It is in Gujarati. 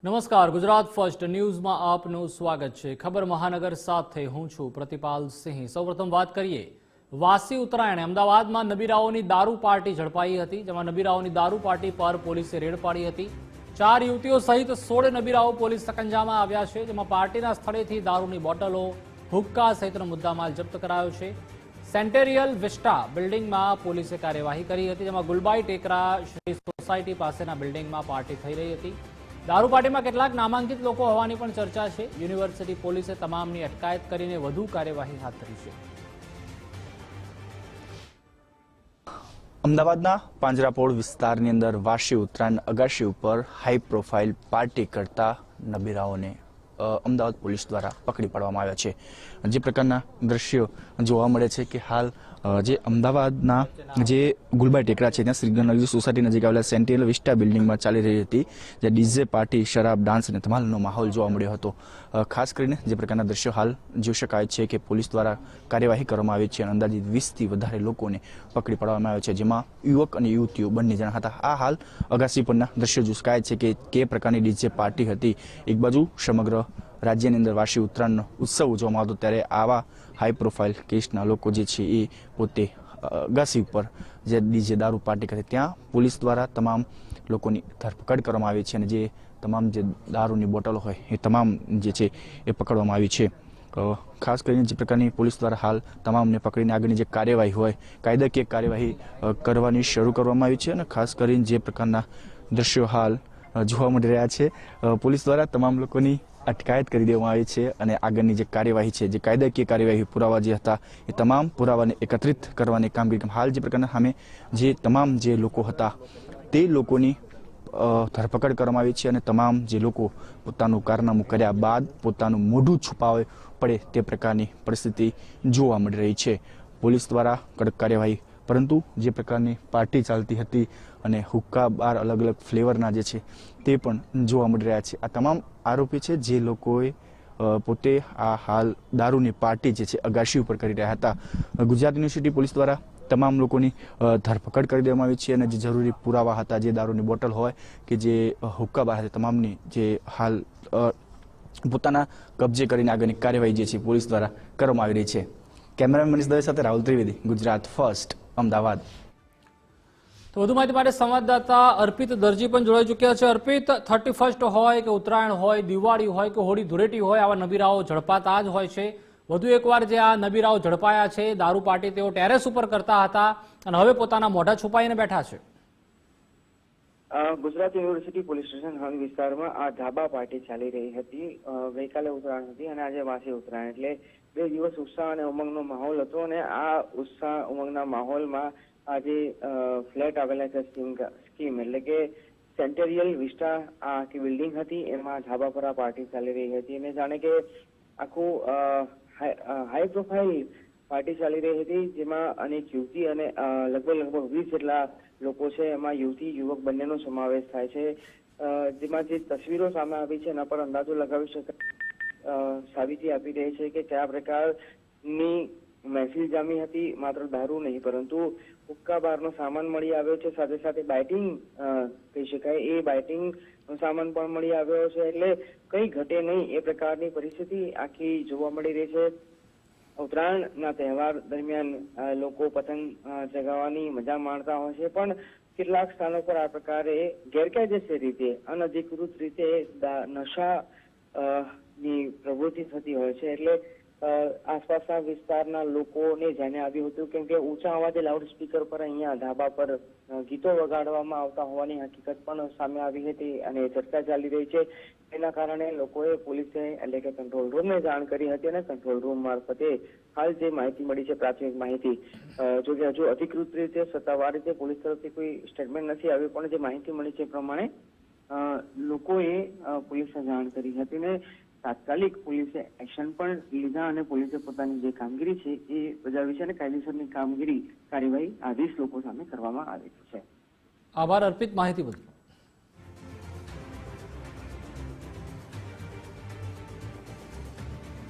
નમસ્કાર, ગુજરાત ફર્સ્ટ ન્યૂઝમાં આપનું સ્વાગત છે। ખબર મહાનગર સાથે હું છું પ્રતિપાલ સિંહ। સૌપ્રથમ વાત કરીએ વાસી ઉત્તરાયણ। અમદાવાદમાં નબીરાઓની દારૂ પાર્ટી ઝડપાઈ હતી, જેમાં નબીરાઓની દારૂ પાર્ટી પર પોલીસે રેડ પાડી હતી। 4 યુવતીઓ સહિત 16 નબીરાઓ પોલીસ સકંજામાં આવ્યા છે, જેમાં પાર્ટીના સ્થળેથી દારૂની બોટલો, હુક્કા સહિતનો મુદ્દામાલ જપ્ત કરાયો છે। સેન્ટેરિયલ વિસ્ટા બિલ્ડિંગમાં પોલીસે કાર્યવાહી કરી હતી, જેમાં ગુલબાઈ ટેકરા શ્રી સોસાયટી પાસેના બિલ્ડિંગમાં પાર્ટી થઈ રહી હતી। દારૂ પાર્ટીમાં કેટલાક નામાંકિત લોકો હોવાની પણ ચર્ચા છે। યુનિવર્સિટી પોલીસે તમામની અટકાયત કરીને વધુ કાર્યવાહી હાથ ધરી છે। અમદાવાદના પાંજરાપોળ વિસ્તારની અંદર વાસી ઉત્તરાયણ અગાશી ઉપર હાઈ પ્રોફાઇલ પાર્ટી કરતા નબીરાઓને અમદાવાદ પોલીસ દ્વારા પકડી પાડવામાં આવ્યા છે। જે પ્રકારના દ્રશ્યો જોવા મળે છે કે હાલ જે અમદાવાદના જે ગુલબાઈ ટેકરા છે ત્યાં શ્રીગંગાનગર સોસાયટી નજીક આવેલા સેન્ટિનલ વિસ્ટા બિલ્ડિંગમાં ચાલી રહી હતી, જ્યાં ડીજે પાર્ટી, શરાબ, ડાન્સ અને ધમાલનો માહોલ જોવા મળ્યો હતો। ખાસ કરીને જે પ્રકારના દ્રશ્યો હાલ જોઈ શકાય છે કે પોલીસ દ્વારા કાર્યવાહી કરવામાં આવી છે અને અંદાજિત 20થી વધારે લોકોને પકડી પાડવામાં આવ્યા છે, જેમાં યુવક અને યુવતીઓ બંને જણા હતા। આ હાલ અગાસી પરના દ્રશ્યો જોઈ શકાય છે કે કે પ્રકારની ડીજે પાર્ટી હતી। એક બાજુ સમગ્ર રાજ્યની અંદર વાસી ઉત્તરાયણનો ઉત્સવ ઉજવવામાં આવતો, ત્યારે આવા હાઈ પ્રોફાઇલ કેસના લોકો જે છે એ પોતે અગાસી ઉપર જે ડીજે દારૂ પાર્ટી કરે ત્યાં પોલીસ દ્વારા તમામ લોકોની ધરપકડ કરવામાં આવી છે અને જે તમામ જે દારૂની બોટલો હોય એ તમામ જે છે એ પકડવામાં આવી છે। ખાસ કરીને જે પ્રકારની પોલીસ દ્વારા હાલ તમામને પકડીને આગળની જે કાર્યવાહી હોય કાયદાકીય કાર્યવાહી કરવાની શરૂ કરવામાં આવી છે અને ખાસ કરીને જે પ્રકારના દ્રશ્યો હાલ જોવા મળી રહ્યા છે, પોલીસ દ્વારા તમામ લોકોની અટકાયત કરી દેવામાં આવી છે અને આગળની જે કાર્યવાહી છે, જે કાયદાકીય કાર્યવાહી, પુરાવા જે હતા એ તમામ પુરાવાને એકત્રિત કરવાની કામગીરી હાલ જે પ્રકારના સામે જે તમામ જે લોકો હતા તે લોકોની ધરપકડ કરવામાં આવી છે અને તમામ જે લોકો પોતાનું કારનામું કર્યા બાદ પોતાનું મોઢું છુપાવવું પડે તે પ્રકારની પરિસ્થિતિ જોવા મળી રહી છે। પોલીસ દ્વારા કડક કાર્યવાહી, પરંતુ જે પ્રકારની પાર્ટી ચાલતી હતી અને હુક્કા બાર અલગ અલગ ફ્લેવરના જે છે તે પણ જોવા મળી રહ્યા છે। આ તમામ આરોપી છે જે લોકોએ પોતે આ હાલ દારૂની પાર્ટી જે છે અગાશી ઉપર કરી રહ્યા હતા। ગુજરાત યુનિવર્સિટી પોલીસ દ્વારા તમામ લોકોની ધરપકડ કરી દેવામાં આવી છે અને જે જરૂરી પુરાવા હતા, જે દારૂની બોટલ હોય કે જે હુક્કા બાર હતા, તમામની જે હાલ પોતાના કબજે કરીને આગળની કાર્યવાહી જે છે પોલીસ દ્વારા કરવામાં આવી રહી છે। કેમેરામેન મનીષ દવે સાથે રાહુલ ત્રિવેદી, ગુજરાત ફર્સ્ટ, અમદાવાદ। તો વધુ માહિતી માટે સંવાદદાતા અર્પિત દરજી પણ જોડાઈ ચૂક્યા છે। અર્પિત, 31 હોય કે ઉત્તરાયણ હોય, દિવાળી હોય કે હોળી ધૂળેટી હોય, આવા નબીરાઓ ઝડપાતા જ હોય છે। વધુ એકવાર જે આ નબીરાઓ ઝડપાયા છે, દારૂ પાર્ટી તેઓ ટેરેસ ઉપર કરતા હતા અને હવે પોતાના મોઢા છુપાઈને બેઠા છે। ગુજરાત યુનિવર્સિટી પોલીસ સ્ટેશન હદ વિસ્તારમાં આ ધાબા પાર્ટી ચાલી રહી હતી। ગઈકાલે ઉત્તરાયણ હતી અને આજે વાસી ઉત્તરાયણ, એટલે 2 દિવસ ઉત્સાહ અને ઉમંગનો માહોલ હતો અને આ ઉત્સાહ ઉમંગના માહોલમાં આજે ફ્લેટ આવેલા છે સ્કીમ એટલે કે સેન્ટેરિયલ વિસ્ટા આ આખી બિલ્ડિંગ હતી, એમાં ધાબા પર આ પાર્ટી ચાલી રહી હતી અને જાણે કે આખું હાઈ પ્રોફાઇલ પાર્ટી ચાલી રહી હતી, જેમાં અનેક યુવતી અને લગભગ 20 જેટલા લોકો છે, એમાં યુવતી યુવક બંનેનો સમાવેશ થાય છે। જેમાં જે તસવીરો સામે આવી છે એના પર અંદાજો લગાવી શકાય, સાબિતી આપી રહી છે કે કયા પ્રકારની મહેફિલ જામી હતી। માત્ર દારૂ નહીં પરંતુ હુક્કા બારનો સામાન મળી આવ્યો છે, સાથે સાથે બાઇટિંગ કહી શકાય એ બાઇટિંગ નો સામાન પણ મળી આવ્યો છે, એટલે કઈ ઘટે નહીં એ પ્રકારની પરિસ્થિતિ આખી જોવા મળી રહી છે। ઉત્તરાયણના તહેવાર દરમિયાન લોકો પતંગ ચગાવવાની મજા માણતા હોય છે, પણ કેટલાક સ્થાનો પર આ પ્રકારે ગેરકાયદેસર રીતે, અનધિકૃત રીતે નશા ની પ્રવૃત્તિ થતી હોય છે, એટલે આસપાસના વિસ્તારના લોકોને જાણે આવ્યું હતું, કેમ કે ઊંચા અવાજે લાઉડ સ્પીકર પર અહીંયા ધાબા પર ગીતો વગાડવામાં આવતા હોવાની હકીકત પણ સામે આવી હતી અને ચર્ચા ચાલી રહી છે। એના કારણે લોકોએ પોલીસે એટલે કે કંટ્રોલ રૂમને જાણ કરી હતી અને કંટ્રોલ રૂમ મારફતે હાલ જે માહિતી મળી છે, પ્રાથમિક માહિતી, જો કે હજુ અધિકૃત રીતે સત્તાવાર રીતે પોલીસ તરફથી કોઈ સ્ટેટમેન્ટ નથી આવ્યું, પણ જે માહિતી મળી છે એ પ્રમાણે લોકોએ પોલીસને જાણ કરી હતી ને તાત્કાલિક પોલીસે એક્શન પણ લીધા અને પોલીસે પોતાની જે કામગીરી છે એ બજાવી છે અને કાયદેસરની કાર્યવાહી આ 20 લોકો સામે કરવામાં આવી છે। આભાર અર્પિત, માહિતી બદલ।